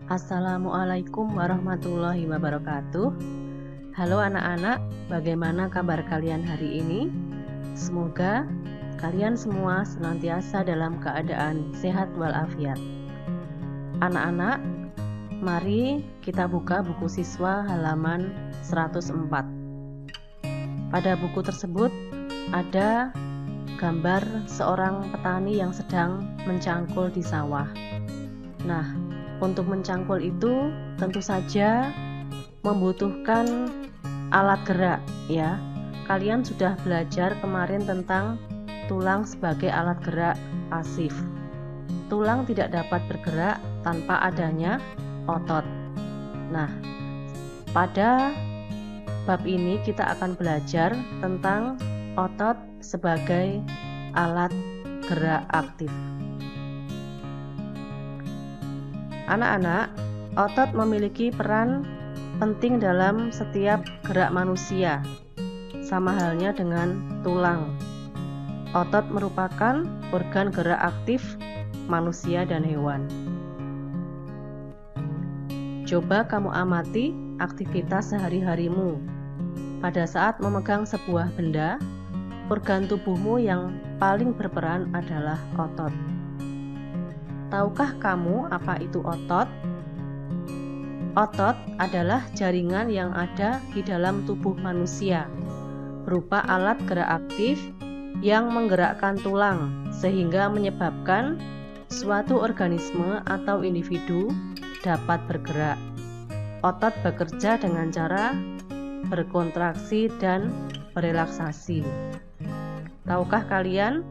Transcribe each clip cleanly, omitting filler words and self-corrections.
Assalamualaikum warahmatullahi wabarakatuh. Halo anak-anak, bagaimana kabar kalian hari ini? Semoga kalian semua senantiasa dalam keadaan sehat walafiat. Anak-anak, mari kita buka buku siswa halaman 104. Pada buku tersebut ada gambar seorang petani yang sedang mencangkul di sawah. Nah, untuk mencangkul itu tentu saja membutuhkan alat gerak ya. Kalian sudah belajar kemarin tentang tulang sebagai alat gerak pasif. Tulang tidak dapat bergerak tanpa adanya otot. Nah, pada bab ini kita akan belajar tentang otot sebagai alat gerak aktif. Anak-anak, otot memiliki peran penting dalam setiap gerak manusia, sama halnya dengan tulang. Otot merupakan organ gerak aktif manusia dan hewan. Coba kamu amati aktivitas sehari-harimu. Pada saat memegang sebuah benda, organ tubuhmu yang paling berperan adalah otot. Tahukah kamu apa itu otot? Otot adalah jaringan yang ada di dalam tubuh manusia, berupa alat gerak aktif yang menggerakkan tulang, sehingga menyebabkan suatu organisme atau individu dapat bergerak. Otot bekerja dengan cara berkontraksi dan berelaksasi. Tahukah kalian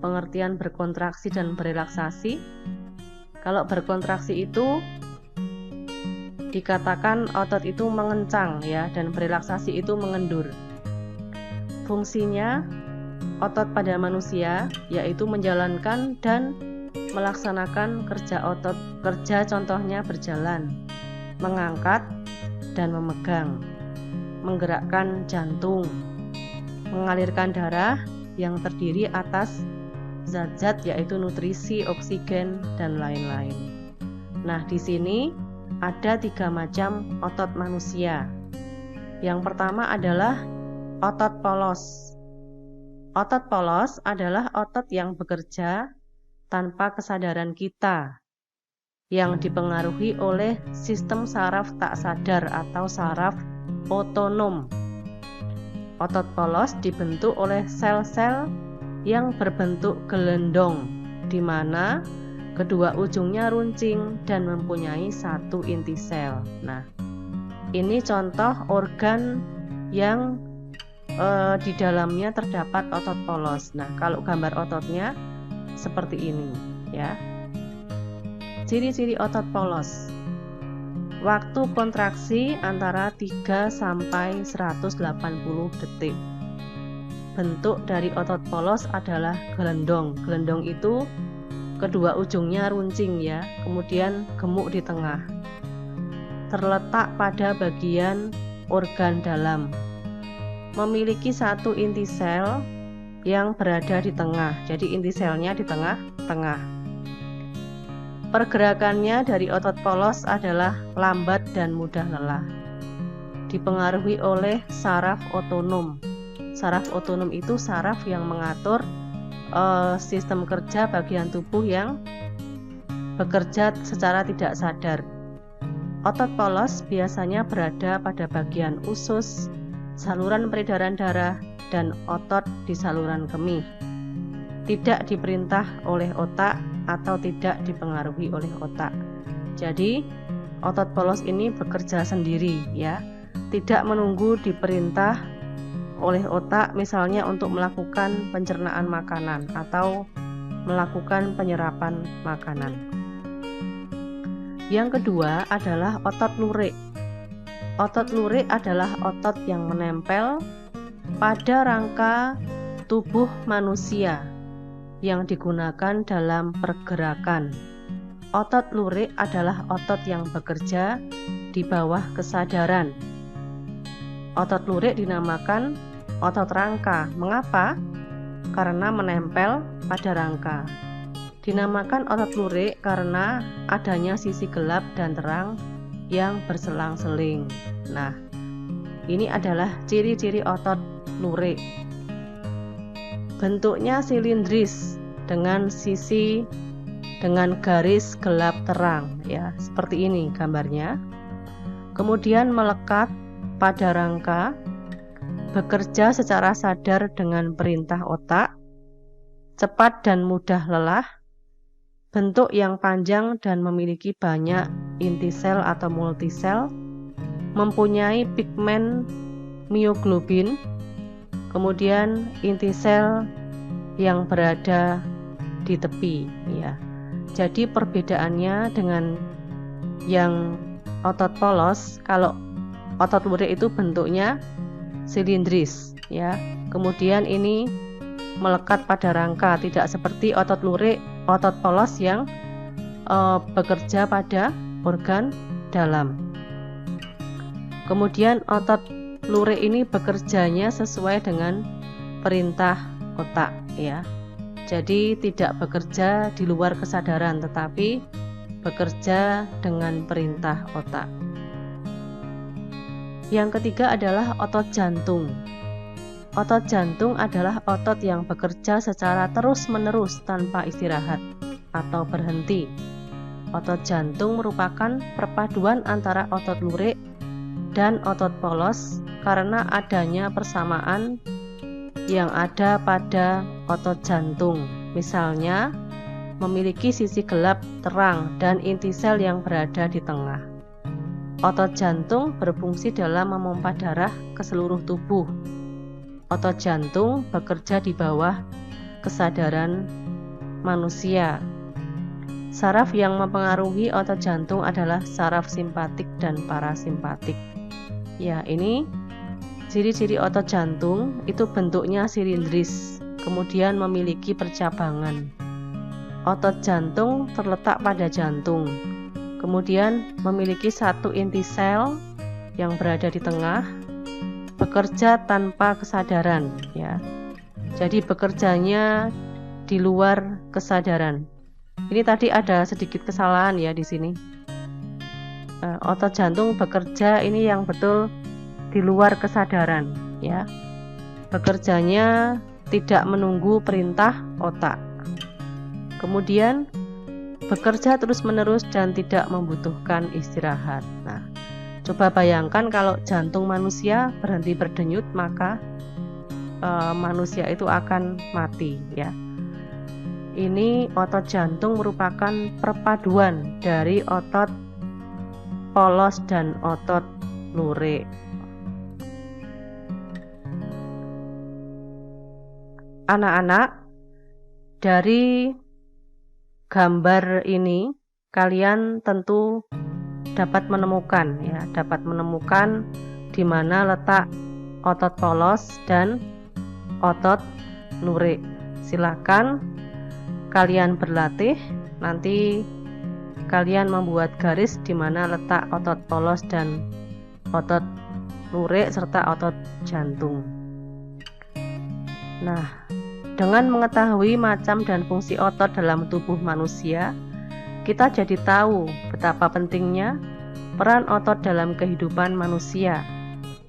pengertian berkontraksi dan berelaksasi? Kalau berkontraksi itu dikatakan otot itu mengencang ya, dan berelaksasi itu mengendur. Fungsinya otot pada manusia yaitu menjalankan dan melaksanakan kerja otot. Kerja contohnya berjalan, mengangkat dan memegang, menggerakkan jantung, mengalirkan darah yang terdiri atas zat-zat yaitu nutrisi, oksigen, dan lain-lain. Nah, di sini ada 3 macam otot manusia. Yang pertama adalah otot polos. Otot polos adalah otot yang bekerja tanpa kesadaran kita, yang dipengaruhi oleh sistem saraf tak sadar atau saraf otonom. Otot polos dibentuk oleh sel-sel yang berbentuk gelendong, di mana kedua ujungnya runcing dan mempunyai satu inti sel. Nah, ini contoh organ yang di dalamnya terdapat otot polos. Nah, kalau gambar ototnya seperti ini ya. Ciri-ciri otot polos. Waktu kontraksi antara 3 sampai 180 detik. Bentuk dari otot polos adalah gelendong. Gelendong itu kedua ujungnya runcing ya, kemudian gemuk di tengah. Terletak pada bagian organ dalam. Memiliki satu inti sel yang berada di tengah. Jadi inti selnya di tengah-tengah. Pergerakannya dari otot polos adalah lambat dan mudah lelah. Dipengaruhi oleh saraf otonom. Saraf otonom itu saraf yang mengatur sistem kerja bagian tubuh yang bekerja secara tidak sadar. Otot polos biasanya berada pada bagian usus, saluran peredaran darah, dan otot di saluran kemih. Tidak diperintah oleh otak atau tidak dipengaruhi oleh otak. Jadi, otot polos ini bekerja sendiri ya, tidak menunggu diperintah oleh otak, misalnya untuk melakukan pencernaan makanan atau melakukan penyerapan makanan. Yang kedua adalah otot lurik. Otot lurik adalah otot yang menempel pada rangka tubuh manusia yang digunakan dalam pergerakan. Otot lurik adalah otot yang bekerja di bawah kesadaran. Otot lurik dinamakan otot rangka. Mengapa? Karena menempel pada rangka. Dinamakan otot lurik karena adanya sisi gelap dan terang yang berselang-seling. Nah, ini adalah ciri-ciri otot lurik. Bentuknya silindris dengan garis gelap terang, ya, seperti ini gambarnya. Kemudian melekat pada rangka, bekerja secara sadar dengan perintah otak, cepat dan mudah lelah, bentuk yang panjang dan memiliki banyak inti sel atau multisel, mempunyai pigmen mioglobin, kemudian inti sel yang berada di tepi, ya. Jadi perbedaannya dengan yang otot polos, kalau otot lurik itu bentuknya silindris, ya. Kemudian ini melekat pada rangka, tidak seperti otot polos yang bekerja pada organ dalam. Kemudian otot lurik ini bekerjanya sesuai dengan perintah otak, ya. Jadi tidak bekerja di luar kesadaran, tetapi bekerja dengan perintah otak. Yang ketiga adalah otot jantung. Otot jantung adalah otot yang bekerja secara terus-menerus tanpa istirahat atau berhenti. Otot jantung merupakan perpaduan antara otot lurik dan otot polos karena adanya persamaan yang ada pada otot jantung. Misalnya, memiliki sisi gelap terang dan inti sel yang berada di tengah. Otot jantung berfungsi dalam memompa darah ke seluruh tubuh. Otot jantung bekerja di bawah kesadaran manusia. Saraf yang mempengaruhi otot jantung adalah saraf simpatik dan parasimpatik. Ya, ini ciri-ciri otot jantung itu bentuknya silindris, kemudian memiliki percabangan. Otot jantung terletak pada jantung, kemudian memiliki satu inti sel yang berada di tengah, bekerja tanpa kesadaran, ya. Jadi bekerjanya di luar kesadaran. Ini tadi ada sedikit kesalahan ya di sini. Otot jantung bekerja ini yang betul di luar kesadaran, ya. Bekerjanya tidak menunggu perintah otak. Kemudian bekerja terus-menerus dan tidak membutuhkan istirahat. Nah, coba bayangkan kalau jantung manusia berhenti berdenyut, maka manusia itu akan mati, ya. Ini otot jantung merupakan perpaduan dari otot polos dan otot lurik. Anak-anak, dari gambar ini kalian tentu dapat menemukan di mana letak otot polos dan otot lurik. Silakan kalian berlatih, nanti kalian membuat garis di mana letak otot polos dan otot lurik serta otot jantung. Nah, dengan mengetahui macam dan fungsi otot dalam tubuh manusia, kita jadi tahu betapa pentingnya peran otot dalam kehidupan manusia.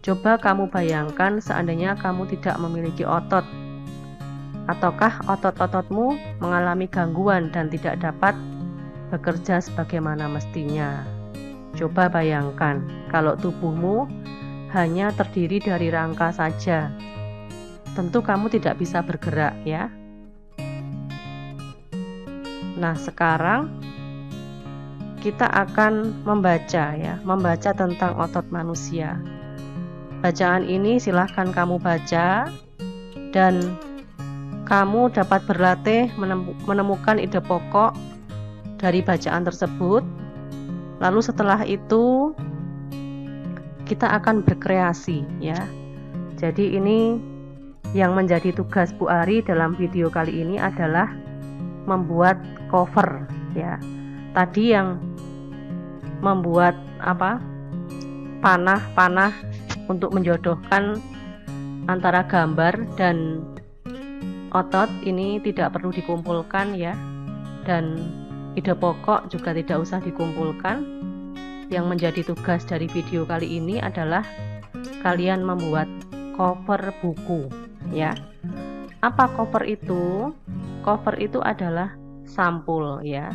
Coba kamu bayangkan seandainya kamu tidak memiliki otot. Ataukah otot-ototmu mengalami gangguan dan tidak dapat bekerja sebagaimana mestinya? Coba bayangkan kalau tubuhmu hanya terdiri dari rangka saja. Tentu kamu tidak bisa bergerak, ya. Nah, sekarang kita akan membaca tentang otot manusia. Bacaan ini silahkan kamu baca dan kamu dapat berlatih menemukan ide pokok dari bacaan tersebut. Lalu setelah itu kita akan berkreasi, ya. Jadi ini yang menjadi tugas Bu Ari dalam video kali ini adalah membuat cover, ya. Tadi yang membuat panah untuk menjodohkan antara gambar dan otot ini tidak perlu dikumpulkan, ya. dan ide pokok juga tidak usah dikumpulkan. Yang menjadi tugas dari video kali ini adalah kalian membuat cover buku, ya. Apa cover itu? Cover itu adalah sampul, ya.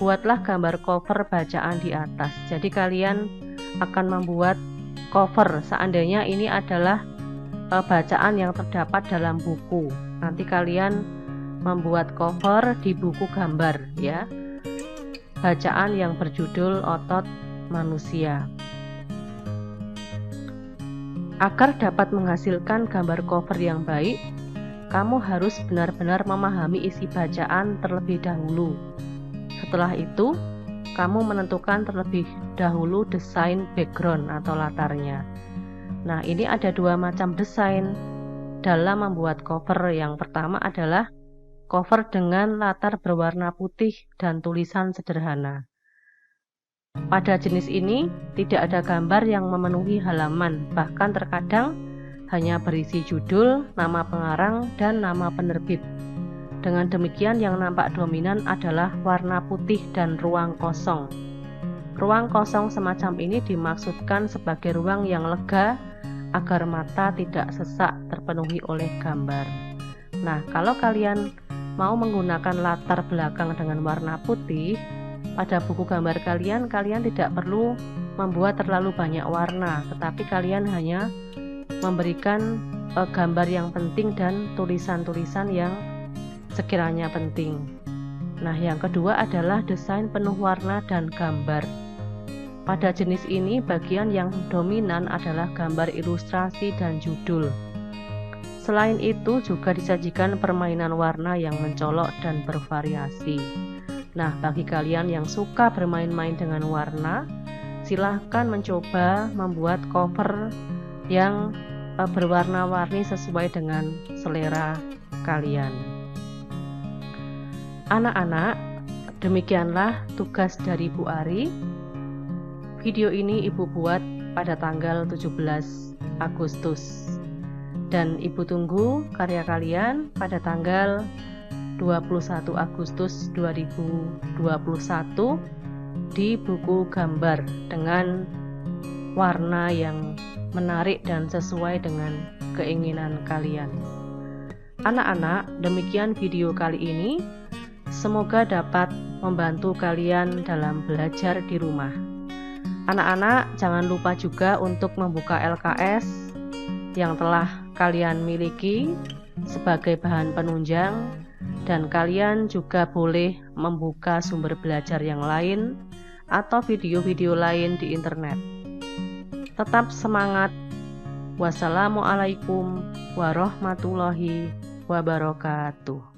Buatlah gambar cover bacaan di atas. Jadi kalian akan membuat cover seandainya ini adalah bacaan yang terdapat dalam buku. Nanti kalian membuat cover di buku gambar, ya. Bacaan yang berjudul Otot Manusia. Agar dapat menghasilkan gambar cover yang baik, kamu harus benar-benar memahami isi bacaan terlebih dahulu. Setelah itu, kamu menentukan terlebih dahulu desain background atau latarnya. Nah, ini ada dua macam desain dalam membuat cover. Yang pertama adalah cover dengan latar berwarna putih dan tulisan sederhana. Pada jenis ini, tidak ada gambar yang memenuhi halaman, bahkan terkadang hanya berisi judul, nama pengarang, dan nama penerbit. Dengan demikian yang nampak dominan adalah warna putih dan ruang kosong. Ruang kosong semacam ini dimaksudkan sebagai ruang yang lega agar mata tidak sesak terpenuhi oleh gambar. Nah, kalau kalian mau menggunakan latar belakang dengan warna putih, pada buku gambar kalian tidak perlu membuat terlalu banyak warna, tetapi kalian hanya memberikan gambar yang penting dan tulisan-tulisan yang sekiranya penting. Nah, yang kedua adalah desain penuh warna dan gambar. Pada jenis ini, bagian yang dominan adalah gambar ilustrasi dan judul. Selain itu, juga disajikan permainan warna yang mencolok dan bervariasi. Nah, bagi kalian yang suka bermain-main dengan warna, silahkan mencoba membuat cover yang berwarna-warni sesuai dengan selera kalian. Anak-anak, demikianlah tugas dari Bu Ari. Video ini Ibu buat pada tanggal 17 Agustus. Dan Ibu tunggu karya kalian pada tanggal 21 Agustus 2021 di buku gambar dengan warna yang menarik dan sesuai dengan keinginan kalian. Anak-anak, demikian video kali ini. Semoga dapat membantu kalian dalam belajar di rumah. Anak-anak, jangan lupa juga untuk membuka LKS yang telah kalian miliki sebagai bahan penunjang, dan kalian juga boleh membuka sumber belajar yang lain atau video-video lain di internet. Tetap semangat. Wassalamualaikum warahmatullahi wabarakatuh.